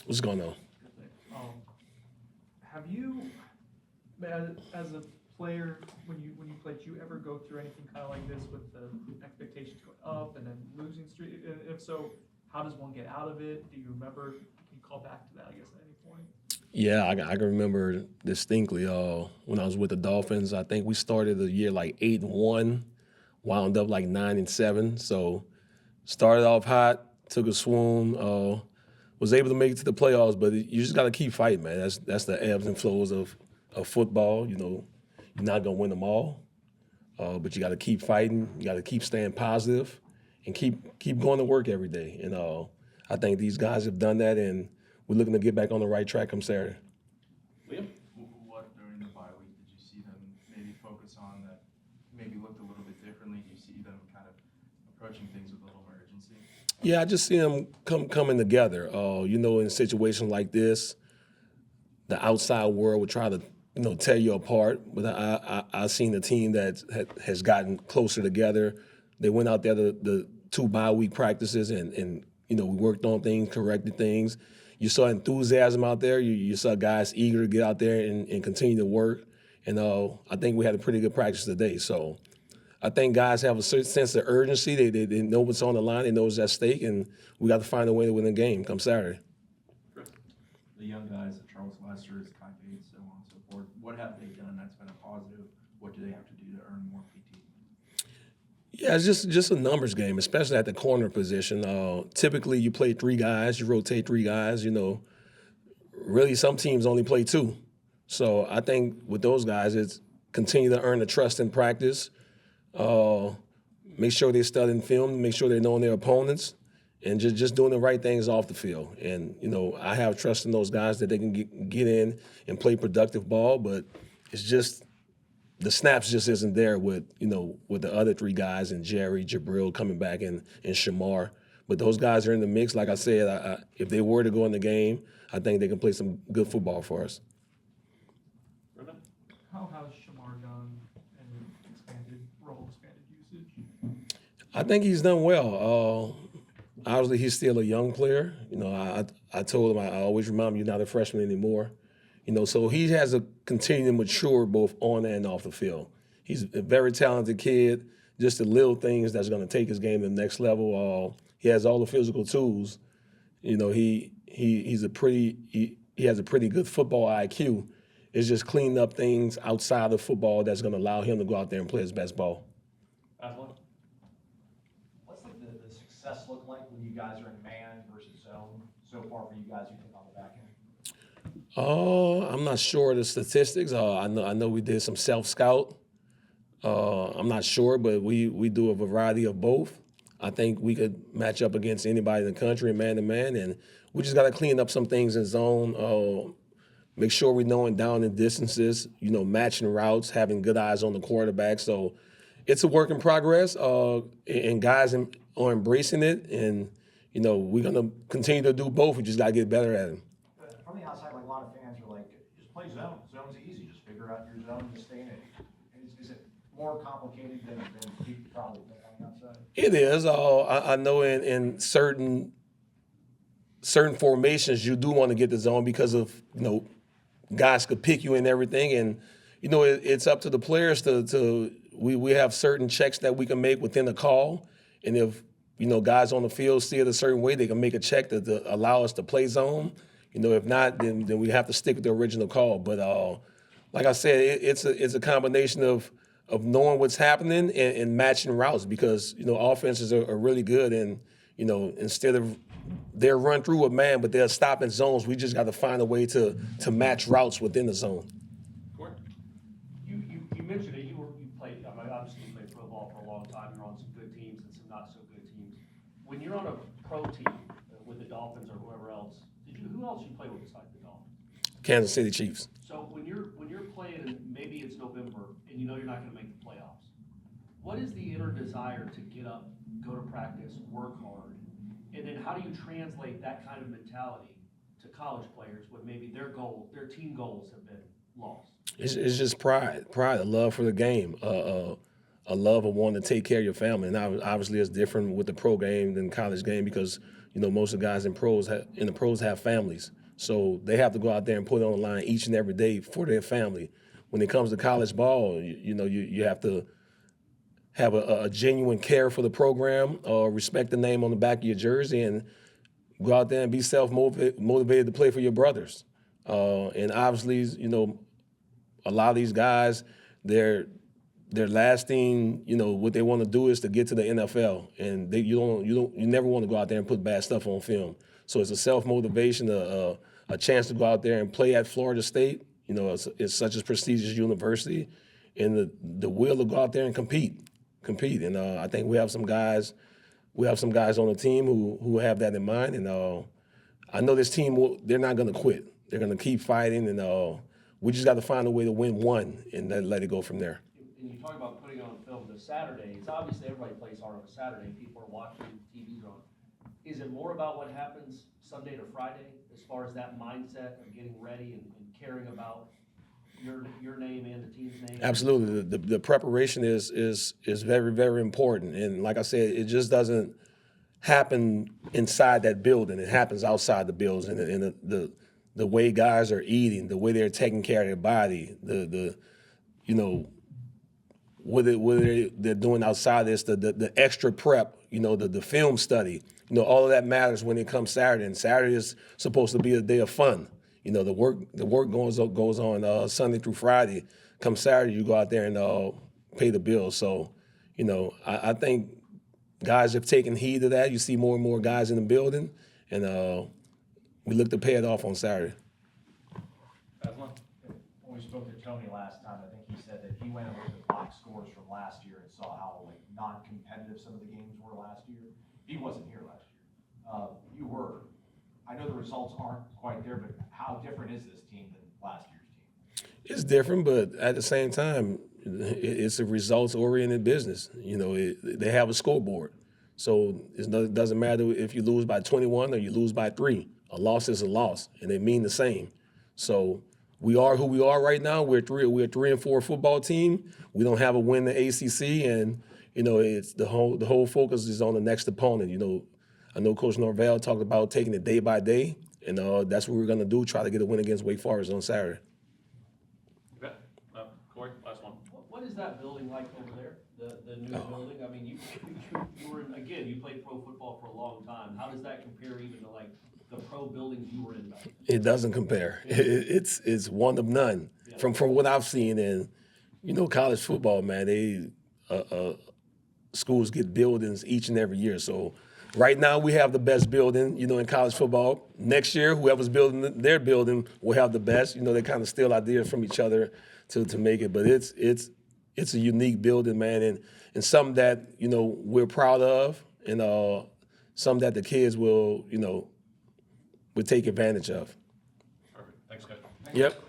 What's going on? Have you, as a player, when you played, did you ever go through anything kind of like this with the expectations going up and then losing streak? And if so, how does one get out of it? Do you remember? Can you call back to that, I guess, at any point? Yeah, I can remember distinctly when I was with the Dolphins. I think we started the year like 8-1, wound up like 9-7. So started off hot, took a swoon, was able to make it to the playoffs. But you just got to keep fighting, man. That's the ebbs and flows of football. You know, you're not gonna win them all, but you got to keep fighting. You got to keep staying positive, and keep going to work every day. And I think these guys have done that, and we're looking to get back on the right track come Saturday. Liam? What during the bye week did you see them maybe focus on that maybe looked a little bit differently? Do you see them kind of approaching things with a little more urgency? Yeah, I just see them coming together. You know, in a situation like this, the outside world would try to tear you apart. But I've seen a team that has gotten closer together. They went out there the 2 bye week practices and we worked on things, corrected things. You saw enthusiasm out there. You saw guys eager to get out there and continue to work. And I think we had a pretty good practice today. So I think guys have a certain sense of urgency. They know what's on the line. They know what's at stake. And we got to find a way to win the game come Saturday. The young guys, Charles Lester, Kai Bates, so on and so forth, what have they done that's been a positive? What do they have to do to earn more PT? Yeah, it's just a numbers game, especially at the corner position. Typically, you play 3 guys, you rotate 3 guys. Really, some teams only play 2. So I think with those guys, it's continue to earn the trust in practice. Make sure they're studying film, make sure they're knowing their opponents, and just doing the right things off the field. And I have trust in those guys that they can get in and play productive ball, but it's just the snaps just isn't there with the other 3 guys and Jerry, Jabril coming back and Shamar. But those guys are in the mix. Like I said, if they were to go in the game, I think they can play some good football for us. How has Shamar done in expanded usage? I think he's done well. Obviously, he's still a young player. I told him I always remind him you're not a freshman anymore. So he has to continue to mature both on and off the field. He's a very talented kid. Just the little things that's going to take his game to the next level. He has all the physical tools. He has a pretty good football IQ. It's just cleaning up things outside of football that's going to allow him to go out there and play his best ball. What's the success look like when you guys are in man versus zone so far for you guys, you think, on the back end? I'm not sure of the statistics. I know we did some self-scout. I'm not sure, but we do a variety of both. I think we could match up against anybody in the country, man-to-man, and we just got to clean up some things in zone, make sure we're knowing down and distances, matching routes, having good eyes on the quarterback. So it's a work in progress, and guys are embracing it, and, we're going to continue to do both. We just got to get better at it. From the outside, like a lot of fans are like, just play zone. Zone's easy. Just figure out your zone and stay in it. Is it more complicated than people probably think on the outside? It is. I know in certain formations you do want to get the zone because of guys could pick you and everything, and it's up to the players to we have certain checks that we can make within the call, and if guys on the field see it a certain way, they can make a check to allow us to play zone. If not, then we have to stick with the original call. But like I said, it's a combination of knowing what's happening and matching routes because offenses are really good, and instead of they'll run through a man, but they'll stop in zones. We just got to find a way to match routes within the zone. You mentioned it. You played. Obviously, you played football for a long time. You're on some good teams and some not so good teams. When you're on a pro team with the Dolphins or whoever else, who else you play with besides the Dolphins? Kansas City Chiefs. So when you're playing, and maybe it's November, and you're not going to make the playoffs, what is the inner desire to get up, go to practice, work hard, and then how do you translate that kind of mentality to college players when maybe their team goals have been lost? It's just pride, a love for the game, a a love of wanting to take care of your family. And obviously, it's different with the pro game than college game because most of the guys in the pros have families, so they have to go out there and put it on the line each and every day for their family. When it comes to college ball, you have to have a genuine care for the program, respect the name on the back of your jersey, and go out there and be self-motivated to play for your brothers. And obviously, a lot of these guys, they're lasting. What they want to do is to get to the NFL, and you never want to go out there and put bad stuff on film. So it's a self-motivation, a chance to go out there and play at Florida State. It's such a prestigious university, and the will to go out there and compete. And I think we have some guys on the team who have that in mind. And I know this team they're not going to quit. They're going to keep fighting, and we just got to find a way to win one and then let it go from there. And you talk about putting on film this Saturday. It's obviously everybody plays hard on a Saturday. People are watching, TV's on. Is it more about what happens Sunday to Friday as far as that mindset of getting ready and caring about your name and the team's name? Absolutely. The preparation is very, very important. And like I said, it just doesn't happen inside that building. It happens outside the building. And the way guys are eating, the way they're taking care of their body, what they're doing outside this, the extra prep, the film study, all of that matters when it comes Saturday. And Saturday is supposed to be a day of fun. The work goes on Sunday through Friday. Come Saturday, you go out there and pay the bills. So, I think guys have taken heed of that. You see more and more guys in the building, and we look to pay it off on Saturday. When we spoke to Tony last time, I think he said that he went and looked at box scores from last year and saw how non-competitive some of the games were last year. He wasn't here last year. You were. I know the results aren't quite there, but how different is this team than last year's team? It's different, but at the same time, it's a results-oriented business. They have a scoreboard. So it doesn't matter if you lose by 21 or you lose by 3. A loss is a loss, and they mean the same. So we are who we are right now. We're a 3-4 football team. We don't have a win in the ACC, and it's the whole focus is on the next opponent. I know Coach Norvell talked about taking it day by day, and that's what we're going to do, try to get a win against Wake Forest on Saturday. Okay. Corey, last one. What is that building like over there, the new building? I mean, you were, again, you played pro football for a long time. How does that compare even to, the pro buildings you were in back then? It doesn't compare. It's one of none from what I've seen. And, college football, man, schools get buildings each and every year. So right now we have the best building, in college football. Next year, whoever's building their building will have the best. They kind of steal ideas from each other to make it. But it's a unique building, man, and something that, we're proud of, and something that the kids will take advantage of. Perfect. Thanks, guys. Yep.